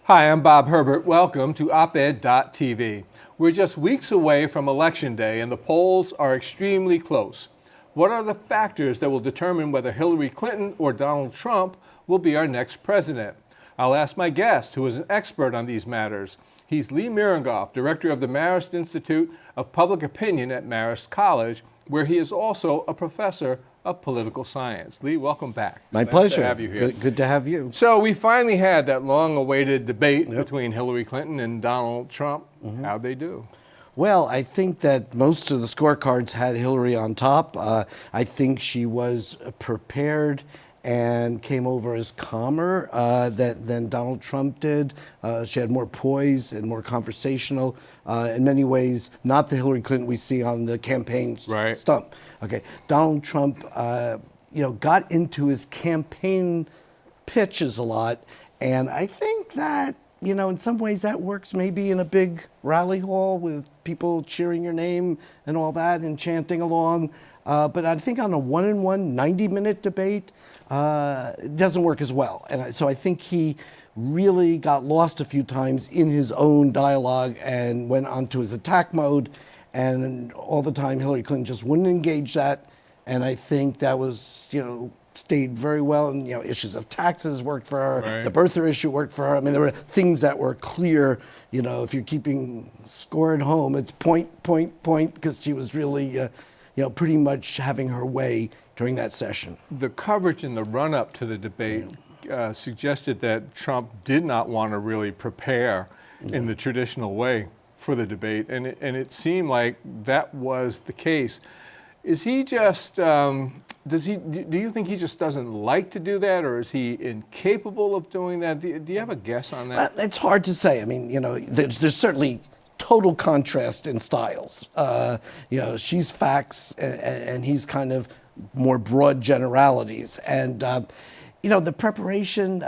Hi, I'm Bob Herbert. Welcome to OpEd.tv. We're just weeks away from Election Day and the polls are extremely close. What are the factors that will determine whether Hillary Clinton or Donald Trump will be our next president? I'll ask my guest, who is an expert on these matters. He's Lee Miringoff, director of the Marist Institute of Public Opinion at Marist College, where he is also a professor of political science. Lee, welcome back. My pleasure. To have you here. Good to have you. So we finally had that long-awaited debate between Hillary Clinton and Donald Trump. How'd they do? Well, I think that most of the scorecards had Hillary on top. I think she was prepared and came over as calmer than Donald Trump did. She had more poise and more conversational. In many ways, not the Hillary Clinton we see on the campaign stump. Okay, Donald Trump, got into his campaign pitches a lot, and I think that in some ways that works maybe in a big rally hall with people cheering your name and all that and chanting along. But I think on a one-on-one 90-minute debate, it doesn't work as well. And so I think he really got lost a few times in his own dialogue and went onto his attack mode. And all the time, Hillary Clinton just wouldn't engage that. And I think that was, stayed very well. And, issues of taxes worked for her. Right. The birther issue worked for her. I mean, there were things that were clear. If you're keeping score at home, it's point, because she was really, pretty much having her way during that session. The coverage in the run-up to the debate suggested that Trump did not want to really prepare in the traditional way for the debate, and it seemed like that was the case. Is he just, do you think he just doesn't like to do that, or is he incapable of doing that? Do you have a guess on that? It's hard to say. I mean, there's certainly total contrast in styles. She's facts and he's kind of more broad generalities. And, the preparation,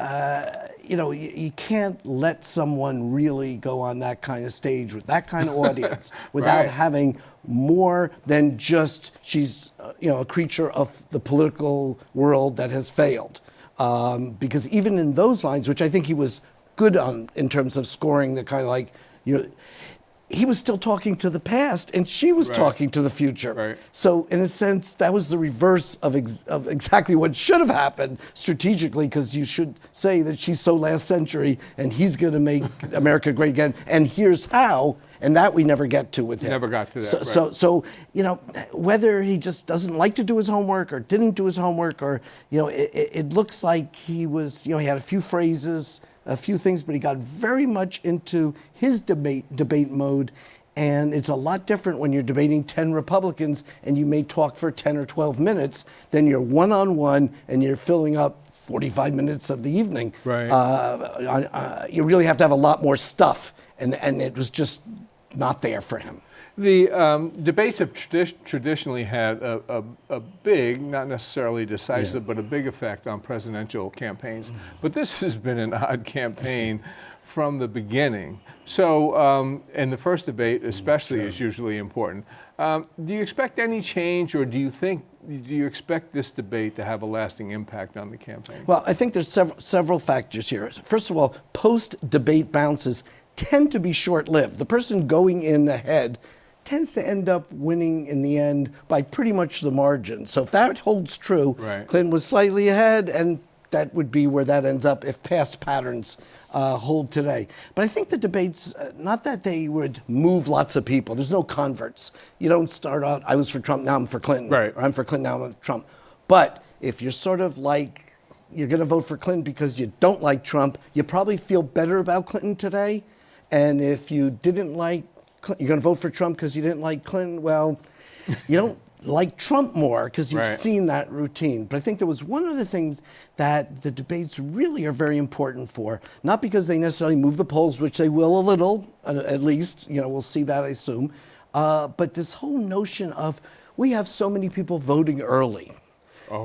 you can't let someone really go on that kind of stage with that kind of audience without having more than just she's, a creature of the political world that has failed. Because even in those lines, which I think he was good on in terms of scoring the kind of he was still talking to the past, and she was talking to the future. Right. So, in a sense, that was the reverse of exactly what should have happened strategically, because you should say that she's so last century, and he's going to make America great again, and here's how, and that we never get to with him. Never got to that. So whether he just doesn't like to do his homework or didn't do his homework, or, it looks like he was, he had a few phrases, a few things, but he got very much into his debate mode. And it's a lot different when you're debating 10 Republicans and you may talk for 10 or 12 minutes than you're one-on-one and you're filling up 45 minutes of the evening. Right. You really have to have a lot more stuff, and it was just not there for him. The debates have traditionally had a big, not necessarily decisive, but a big effect on presidential campaigns. But this has been an odd campaign from the beginning. So, and the first debate especially is usually important. Do you expect any change, or do you expect this debate to have a lasting impact on the campaign? Well, I think there's several factors here. First of all, post-debate bounces tend to be short-lived. The person going in ahead tends to end up winning in the end by pretty much the margin. So if that holds true, Clinton was slightly ahead, and that would be where that ends up if past patterns hold today. But I think the debates, not that they would move lots of people. There's no converts. You don't start out, I was for Trump, now I'm for Clinton. Right. Or I'm for Clinton, now I'm for Trump. But if you're sort of like, you're going to vote for Clinton because you don't like Trump, you probably feel better about Clinton today. And if you didn't like you're going to vote for Trump because you didn't like Clinton, well, you don't like Trump more because you've seen that routine. But I think there was one of the things that the debates really are very important for, not because they necessarily move the polls, which they will a little, at least, we'll see that, I assume, but this whole notion of we have so many people voting early.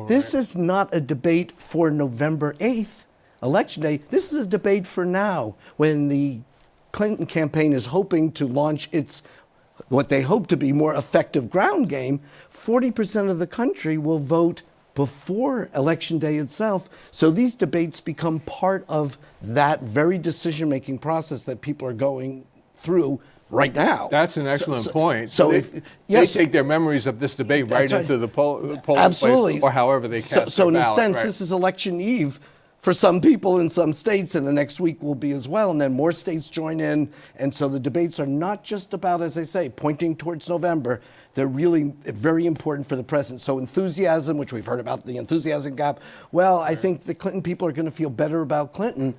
This is not a debate for November 8th, Election Day. This is a debate for now, when the Clinton campaign is hoping to launch its, what they hope to be more effective ground game. 40% of the country will vote before Election Day itself. So these debates become part of that very decision-making process that people are going through right now. That's an excellent point. So they take their memories of this debate right right. into the polling Absolutely. place, or however they cast So their in ballot, a sense, right. this is election eve for some people in some states, and the next week will be as well, and then more states join in. And so the debates are not just about, as I say, pointing towards November. They're really very important for the president. So enthusiasm, which we've heard about the enthusiasm gap, well, I think the Clinton people are going to feel better about Clinton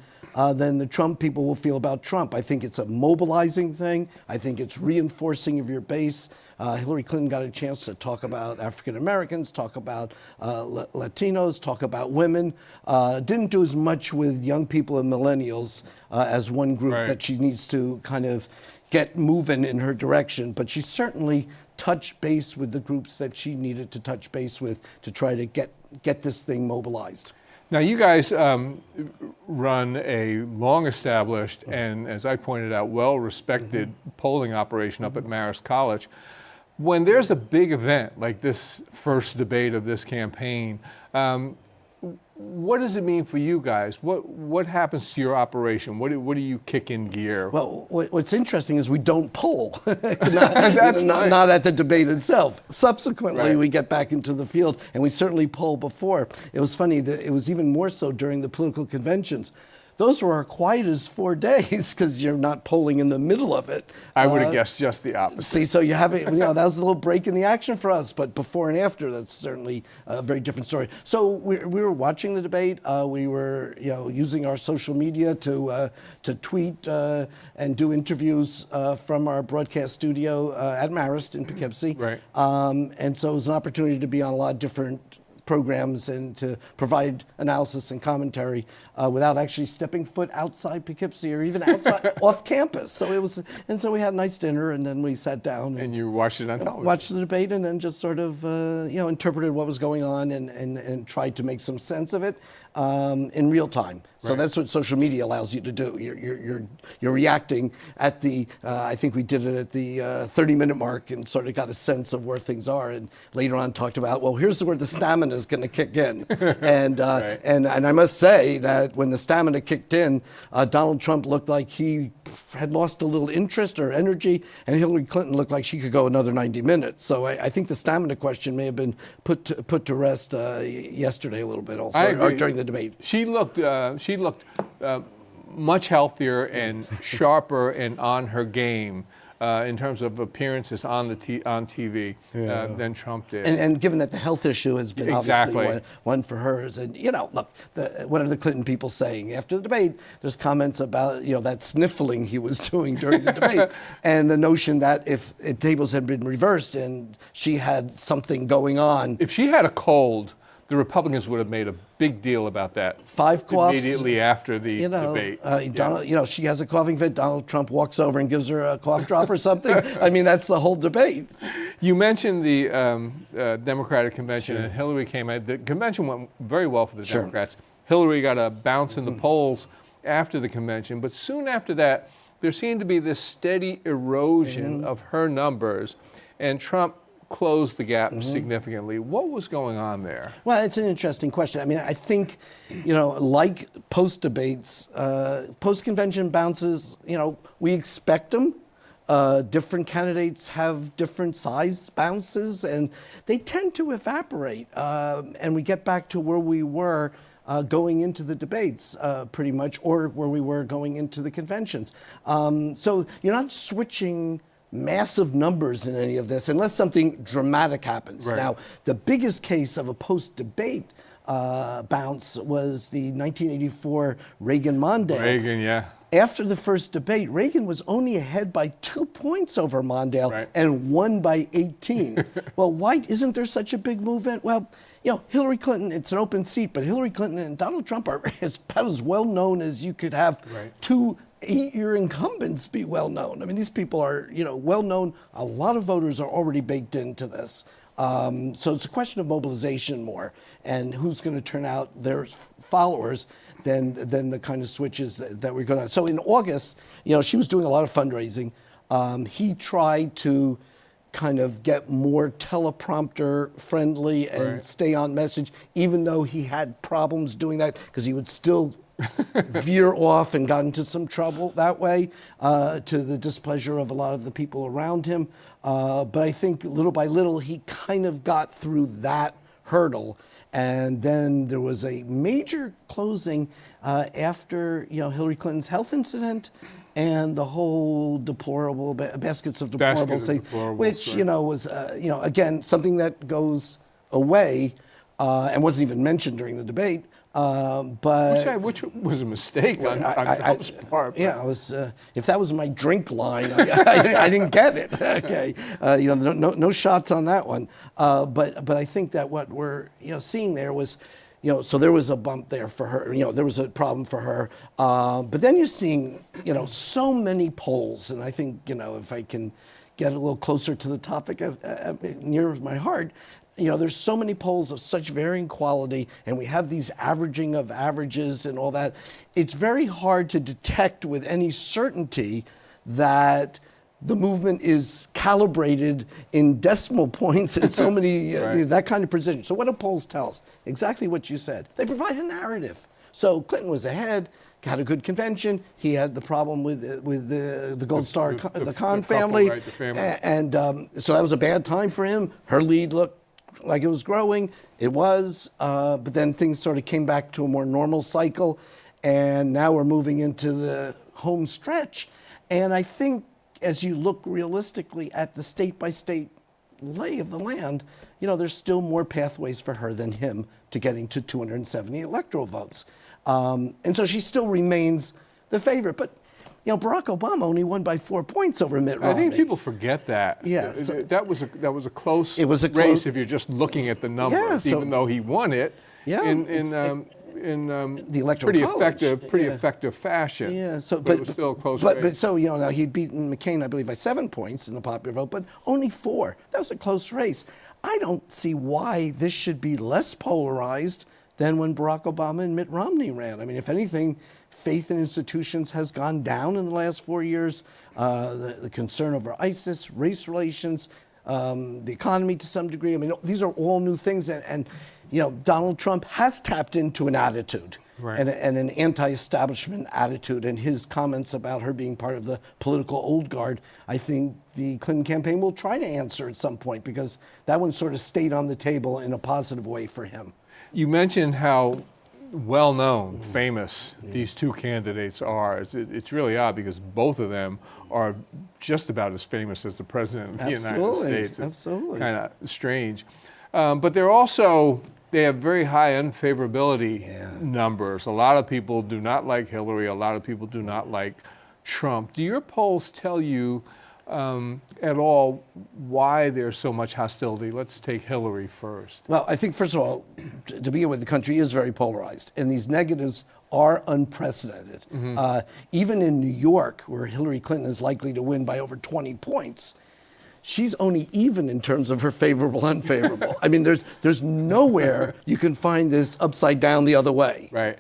than the Trump people will feel about Trump. I think it's a mobilizing thing. I think it's reinforcing of your base. Hillary Clinton got a chance to talk about African Americans, talk about Latinos, talk about women. Didn't do as much with young people and millennials as one group that she needs to kind of get moving in her direction. But she certainly touched base with the groups that she needed to touch base with to try to get this thing mobilized. Now, you guys run a long-established and, as I pointed out, well-respected polling operation up at Marist College. When there's a big event like this first debate of this campaign, what does it mean for you guys? What happens to your operation? What do you kick in gear? Well, what's interesting is we don't poll, not at the debate itself. Subsequently, we get back into the field, and we certainly poll before. It was funny that it was even more so during the political conventions. Those were our quietest 4 days because you're not polling in the middle of it. I would have guessed just the opposite. See, so you have it, that was a little break in the action for us, but before and after, that's certainly a very different story. So we were watching the debate. We were, using our social media to tweet and do interviews from our broadcast studio at Marist in Poughkeepsie. Right. And so it was an opportunity to be on a lot of different programs and to provide analysis and commentary without actually stepping foot outside Poughkeepsie or even outside off campus. So so we had a nice dinner, and then we sat down and you watched it on television. Watched the debate, and then just sort of interpreted what was going on and tried to make some sense of it in real time. So that's what social media allows you to do. You're reacting at the I think we did it at the 30-minute mark and sort of got a sense of where things are, and later on talked about, well, here's where the stamina is going to kick in. And I must say that when the stamina kicked in, Donald Trump looked like he had lost a little interest or energy, and Hillary Clinton looked like she could go another 90 minutes. So I think the stamina question may have been put to rest yesterday a little bit also, or during the debate. She looked much healthier and sharper and on her game in terms of appearances on TV than Trump did. And given that the health issue has been obviously one for hers, and look, what are the Clinton people saying after the debate? There's comments about that sniffling he was doing during the debate, and the notion that if tables had been reversed and she had something going on, if she had a cold, the Republicans would have made a big deal about that. 5 coughs immediately after the debate. Donald, she has a coughing fit. Donald Trump walks over and gives her a cough drop or something. I mean, that's the whole debate. You mentioned the Democratic convention, and Hillary came out. The convention went very well for the Democrats. Hillary got a bounce in the polls after the convention, but soon after that, there seemed to be this steady erosion of her numbers, and Trump closed the gap significantly. What was going on there? Well, it's an interesting question. I mean, I think, like post-debates, post-convention bounces, we expect them. Different candidates have different size bounces, and they tend to evaporate. And we get back to where we were going into the debates, pretty much, or where we were going into the conventions. So you're not switching massive numbers in any of this unless something dramatic happens. Now, the biggest case of a post-debate bounce was the 1984 Reagan-Mondale. Reagan, yeah. After the first debate, Reagan was only ahead by 2 points over Mondale and won by 18. Well, why isn't there such a big movement? Well, Hillary Clinton, it's an open seat, but Hillary Clinton and Donald Trump are about as well known as you could have two 8-year incumbents be well known. I mean, these people are, well known. A lot of voters are already baked into this. So it's a question of mobilization more, and who's going to turn out their followers than the kind of switches that we're going to. So in August, she was doing a lot of fundraising. He tried to kind of get more teleprompter friendly and Right. stay on message, even though he had problems doing that because he would still veer off and got into some trouble that way, to the displeasure of a lot of the people around him. But I think little by little he kind of got through that hurdle. And then there was a major closing after Hillary Clinton's health incident and the whole deplorable baskets of deplorables thing, which right. was again something that goes away and wasn't even mentioned during the debate. But which was a mistake on Trump's part. yeah, I was. If that was my drink line, I didn't get it. Okay, no shots on that one. But I think that what we're seeing there was, so there was a bump there for her. There was a problem for her. But then you're seeing, so many polls, and I think if I can get a little closer to the topic near my heart. There's so many polls of such varying quality, and we have these averaging of averages and all that. It's very hard to detect with any certainty that the movement is calibrated in decimal points and so many, Right. that kind of precision. So what do polls tell us? Exactly what you said. They provide a narrative. So Clinton was ahead, had a good convention. He had the problem with the Gold Star, the Khan family. Right, the family. And so that was a bad time for him. Her lead looked like it was growing. It was, but then things sort of came back to a more normal cycle, and now we're moving into the home stretch. And I think as you look realistically at the state-by-state lay of the land, there's still more pathways for her than him to getting to 270 electoral votes. And so she still remains the favorite. But Barack Obama only won by 4 points over Mitt Romney. I think people forget that. Yeah, that was a close It was a race close- if you're just looking at the numbers. Yeah, so- even though he won it Yeah, in the Electoral pretty College. effective fashion. Yeah, so but it was still a close race. But so now he'd beaten McCain, I believe, by 7 points in the popular vote, but only 4. That was a close race. I don't see why this should be less polarized than when Barack Obama and Mitt Romney ran. I mean, if anything, faith in institutions has gone down in the last 4 years. The concern over ISIS, race relations, the economy to some degree. I mean, these are all new things, and Donald Trump has tapped into an attitude. Right. And an anti-establishment attitude, and his comments about her being part of the political old guard, I think the Clinton campaign will try to answer at some point, because that one sort of stayed on the table in a positive way for him. You mentioned how well-known, famous these two candidates are. It's really odd because both of them are just about as famous as the President of the United States. It's Absolutely. kind of strange. But they have very high unfavorability numbers. A lot of people do not like Hillary. A lot of people do not like Trump. Do your polls tell you at all why there's so much hostility? Let's take Hillary first. Well, I think, first of all, to begin with, the country is very polarized, and these negatives are unprecedented. Even in New York, where Hillary Clinton is likely to win by over 20 points, she's only even in terms of her favorable, unfavorable. I mean, there's nowhere you can find this upside down the other way. Right.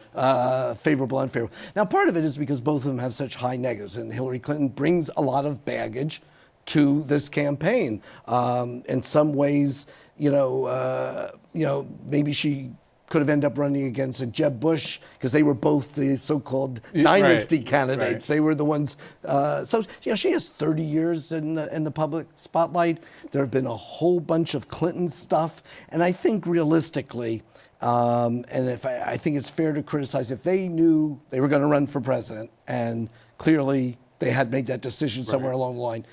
Favorable, unfavorable. Now, part of it is because both of them have such high negatives, and Hillary Clinton brings a lot of baggage to this campaign. In some ways, maybe she could have ended up running against a Jeb Bush, because they were both the so-called dynasty candidates. Right. They were the ones. So she has 30 years in the public spotlight. There have been a whole bunch of Clinton stuff, and I think realistically, and I think it's fair to criticize, if they knew they were going to run for president, and clearly they had made that decision somewhere along the line.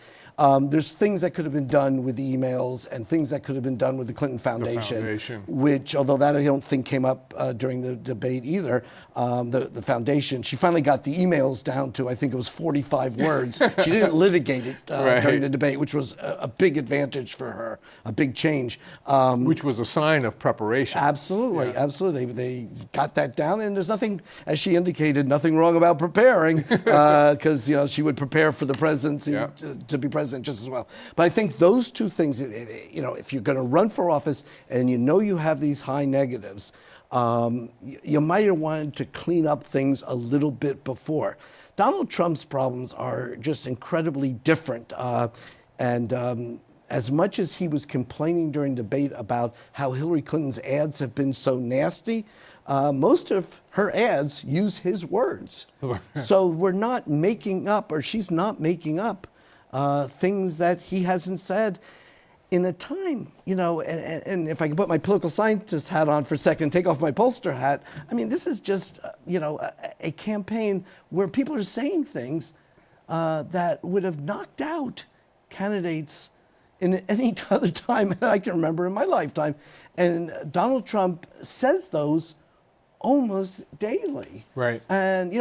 There's things that could have been done with the emails, and things that could have been done with the Clinton Foundation, which, although that I don't think came up during the debate either, the foundation, she finally got the emails down to, I think it was 45 words. She didn't litigate it during the debate, which was a big advantage for her, a big change. Which was a sign of preparation. Absolutely, absolutely. They got that down, and there's nothing, as she indicated, nothing wrong about preparing, because she would prepare for the presidency to be president just as well. But I think those two things, if you're going to run for office and you have these high negatives, you might have wanted to clean up things a little bit before. Donald Trump's problems are just incredibly different, and as much as he was complaining during debate about how Hillary Clinton's ads have been so nasty, most of her ads use his words. So we're not making up, or she's not making up, things that he hasn't said in a time, and if I can put my political scientist hat on for a second, take off my pollster hat, I mean, this is just, a campaign where people are saying things that would have knocked out candidates in any other time that I can remember in my lifetime. And Donald Trump says those almost daily. Right. And,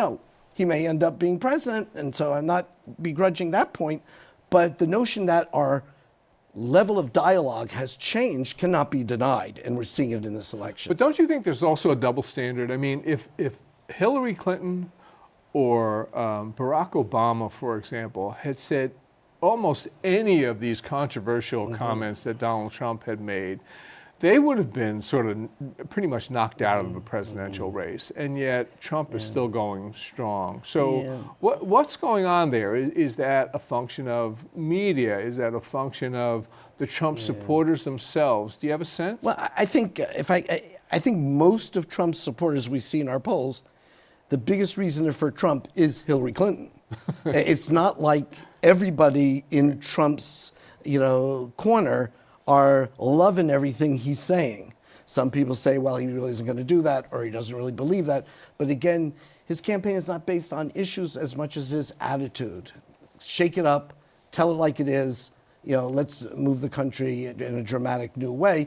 he may end up being president, and so I'm not begrudging that point, but the notion that our level of dialogue has changed cannot be denied, and we're seeing it in this election. But don't you think there's also a double standard? I mean, if Hillary Clinton or Barack Obama, for example, had said almost any of these controversial comments that Donald Trump had made, they would have been sort of pretty much knocked out of the presidential race, and yet Trump is still going strong. So what's going on there? Is that a function of media? Is that a function of the Trump supporters themselves? Do you have a sense? Well, I think I think most of Trump's supporters we see in our polls, the biggest reason for Trump is Hillary Clinton. It's not like everybody in Trump's corner are loving everything he's saying. Some people say, well, he really isn't going to do that, or he doesn't really believe that. But again, his campaign is not based on issues as much as his attitude. Shake it up, tell it like it is, let's move the country in a dramatic new way.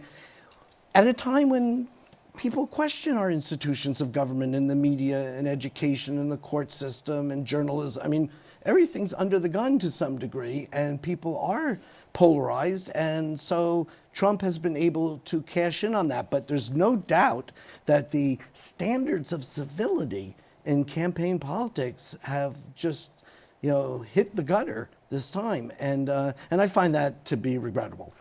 At a time when people question our institutions of government and the media and education and the court system and journalism. I mean, everything's under the gun to some degree, and people are polarized, and so Trump has been able to cash in on that. But there's no doubt that the standards of civility in campaign politics have just, hit the gutter this time, and I find that to be regrettable.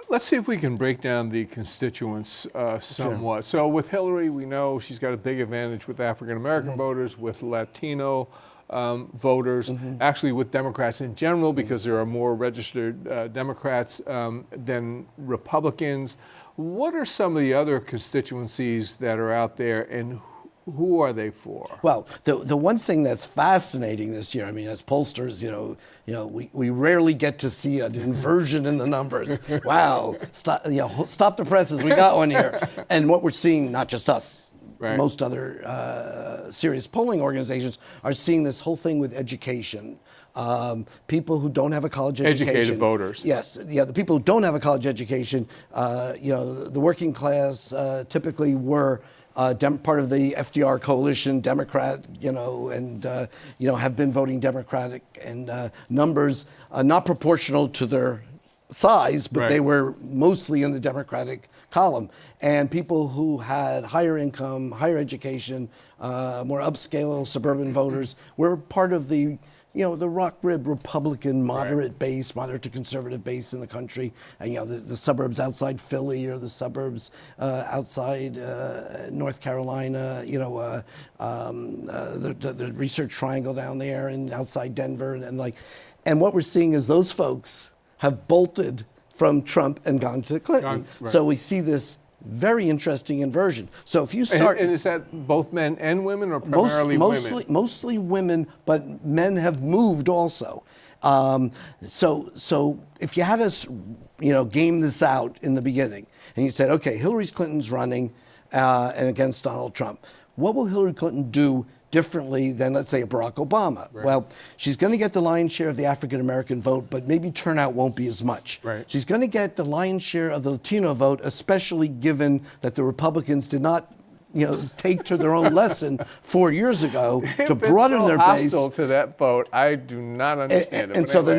Let's see if we can break down the constituents somewhat. So with Hillary, we know she's got a big advantage with African-American voters, with Latino voters, actually with Democrats in general, because there are more registered Democrats than Republicans. What are some of the other constituencies that are out there, and who are they for? Well, the one thing that's fascinating this year, I mean, as pollsters, we rarely get to see an inversion in the numbers. Wow, stop the presses, we got one here. And what we're seeing, not just us, right, most other serious polling organizations are seeing this whole thing with education. People who don't have a college education. Educated voters. Yes, the people who don't have a college education, the working class typically were part of the FDR coalition, Democrat, and have been voting Democratic, and numbers not proportional to their size, but right, they were mostly in the Democratic column. And people who had higher income, higher education, more upscale suburban voters were part of the the rock rib Republican moderate right, base, moderate to conservative base in the country, and the suburbs outside Philly or the suburbs outside North Carolina, the Research Triangle down there, and outside Denver, and what we're seeing is those folks have bolted from Trump and gone to Clinton. Right. So we see this very interesting inversion. So if you start, and is that both men and women, or primarily women? Mostly women, but men have moved also. So if you had us, game this out in the beginning, and you said, okay, Hillary Clinton's running and against Donald Trump, what will Hillary Clinton do differently than, let's say, Barack Obama? Right. Well, she's going to get the lion's share of the African-American vote, but maybe turnout won't be as much. Right. She's going to get the lion's share of the Latino vote, especially given that the Republicans did not take to their own lesson 4 years ago to broaden their base. Hostile to that vote. I do not understand it. And so anyway,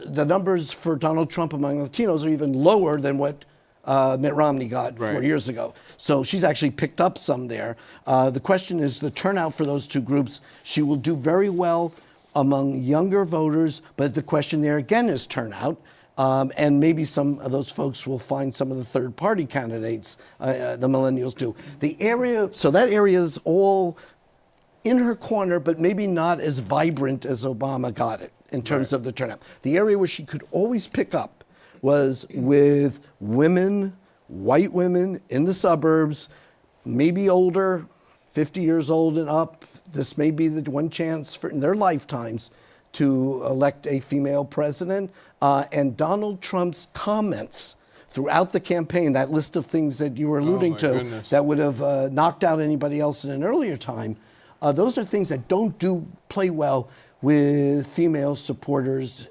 the numbers for Donald Trump among Latinos are even lower than what Mitt Romney got 4 years ago. So she's actually picked up some there. The question is the turnout for those two groups. She will do very well among younger voters, but the question there again is turnout. And maybe some of those folks will find some of the third-party candidates, the millennials do. That area is all in her corner, but maybe not as vibrant as Obama got it in terms of the turnout. The area where she could always pick up was with women, white women in the suburbs, maybe older, 50 years old and up. This may be the one chance in their lifetimes to elect a female president. And Donald Trump's comments throughout the campaign, that list of things that you were alluding to, goodness, that would have knocked out anybody else in an earlier time, those are things that don't play well with female supporters,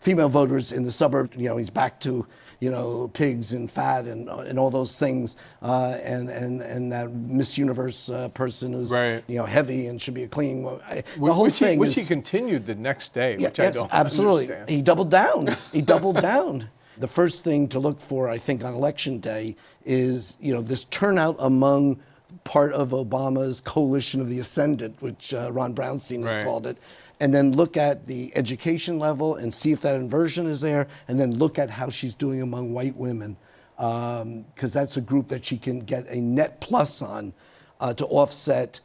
female voters in the suburbs. You know, he's back to, you know, pigs and fat and all those things, and that Miss Universe person who's, right, you know, heavy and should be a clean. The whole thing which he continued the next day, yeah, which I don't absolutely. understand. He doubled down. He doubled down. The first thing to look for, I think, on election day is, you know, this turnout among part of Obama's coalition of the ascendant, which Ron Brownstein has called it, and then look at the education level and see if that inversion is there, and then look at how she's doing among white women, because that's a group that she can get a net plus on to offset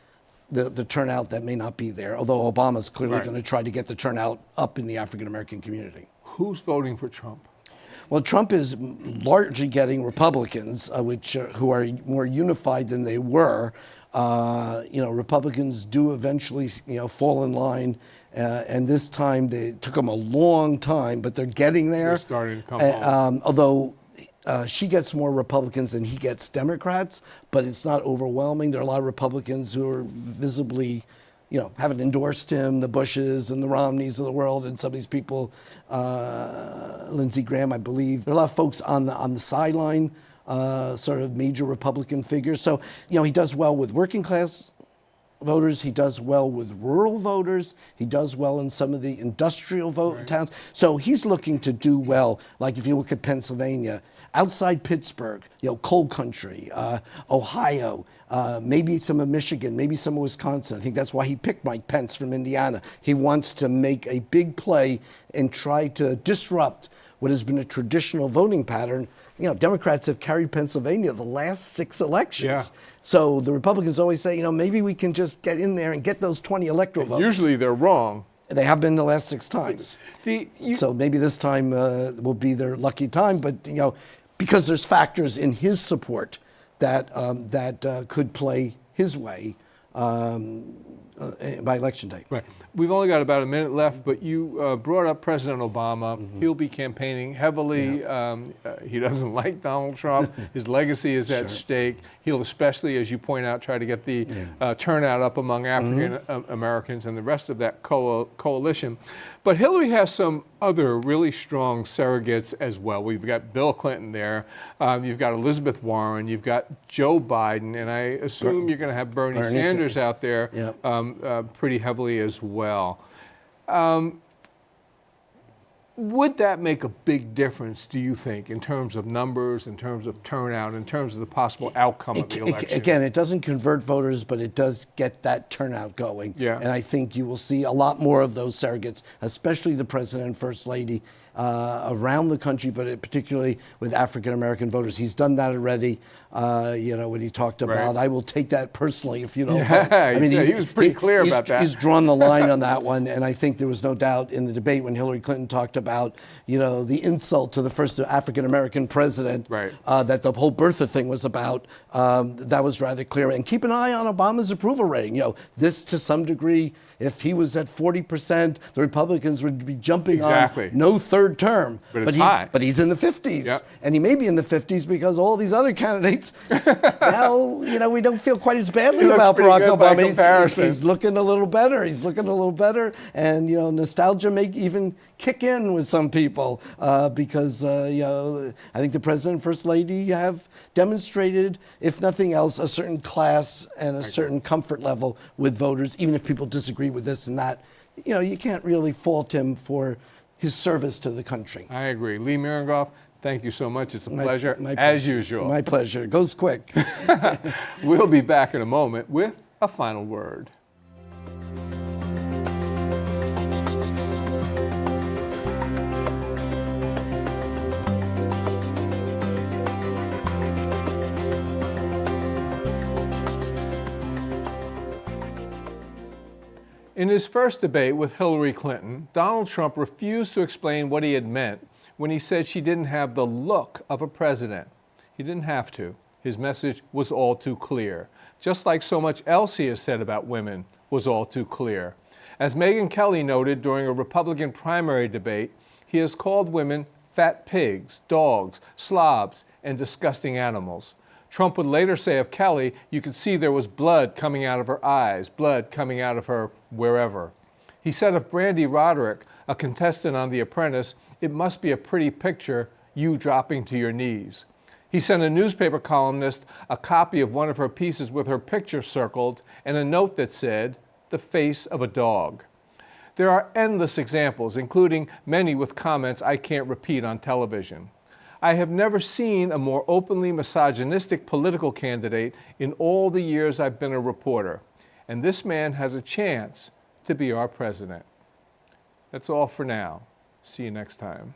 the turnout that may not be there, although Obama's clearly going to try to get the turnout up in the African-American community. Who's voting for Trump? Well, Trump is largely getting Republicans, who are more unified than they were. You know, Republicans do eventually, you know, fall in line, and this time they took them a long time, but they're getting there. They're starting to come home. Although she gets more Republicans than he gets Democrats, but it's not overwhelming. There are a lot of Republicans who are visibly, you know, haven't endorsed him, the Bushes and the Romneys of the world, and some of these people, Lindsey Graham, I believe. There are a lot of folks on the sideline, sort of major Republican figures. So, you know, he does well with working class voters. He does well with rural voters. He does well in some of the industrial towns. So he's looking to do well. Like if you look at Pennsylvania, outside Pittsburgh, you know, coal country, Ohio, maybe some of Michigan, maybe some of Wisconsin. I think that's why he picked Mike Pence from Indiana. He wants to make a big play and try to disrupt what has been a traditional voting pattern. You know, Democrats have carried Pennsylvania the last 6 elections. Yeah. So the Republicans always say, you know, maybe we can just get in there and get those 20 electoral votes. Usually they're wrong. They have been the last 6 times. So maybe this time will be their lucky time. But, you know, because there's factors in his support that could play his way by election day. Right. We've only got about a minute left, but you brought up President Obama. Mm-hmm. He'll be campaigning heavily. Yeah. He doesn't like Donald Trump. His legacy is at stake. He'll especially, as you point out, try to get the turnout up among African Americans and the rest of that coalition. But Hillary has some other really strong surrogates as well. We've got Bill Clinton there. You've got Elizabeth Warren. You've got Joe Biden. And I assume you're going to have Bernie Sanders out there pretty heavily as well. Would that make a big difference, do you think, in terms of numbers, in terms of turnout, in terms of the possible outcome of the election? Again, it doesn't convert voters, but it does get that turnout going. Yeah. And I think you will see a lot more of those surrogates, especially the president and first lady, around the country, but particularly with African-American voters. He's done that already, you know, when he talked about, I will take that personally if you don't vote. I mean, he was pretty clear about that. He's drawn the line on that one, and I think there was no doubt in the debate when Hillary Clinton talked about, you know, the insult to the first African-American president that the whole birther thing was about. That was rather clear. And keep an eye on Obama's approval rating. You know, this to some degree, if he was at 40%, the Republicans would be jumping on no third term. But he's in the 50s. And he may be in the 50s because all these other candidates, now, you know, we don't feel quite as badly about Barack Obama. He's looking a little better. He's looking a little better. And, you know, nostalgia may even kick in with some people because, you know, I think the president and first lady have demonstrated, if nothing else, a certain class and a certain comfort level with voters, even if people disagree with this and that. You know, you can't really fault him for his service to the country. I agree. Lee Miringoff, thank you so much. It's a pleasure, as usual. My pleasure. It goes quick. We'll be back in a moment with a final word. In his first debate with Hillary Clinton, Donald Trump refused to explain what he had meant when he said she didn't have the look of a president. He didn't have to. His message was all too clear. Just like so much else he has said about women was all too clear. As Megyn Kelly noted during a Republican primary debate, he has called women fat pigs, dogs, slobs, and disgusting animals. Trump would later say of Kelly, you could see there was blood coming out of her eyes, blood coming out of her wherever. He said of Brandy Roderick, a contestant on The Apprentice, it must be a pretty picture, you dropping to your knees. He sent a newspaper columnist a copy of one of her pieces with her picture circled and a note that said, the face of a dog. There are endless examples, including many with comments I can't repeat on television. I have never seen a more openly misogynistic political candidate in all the years I've been a reporter, and this man has a chance to be our president. That's all for now. See you next time.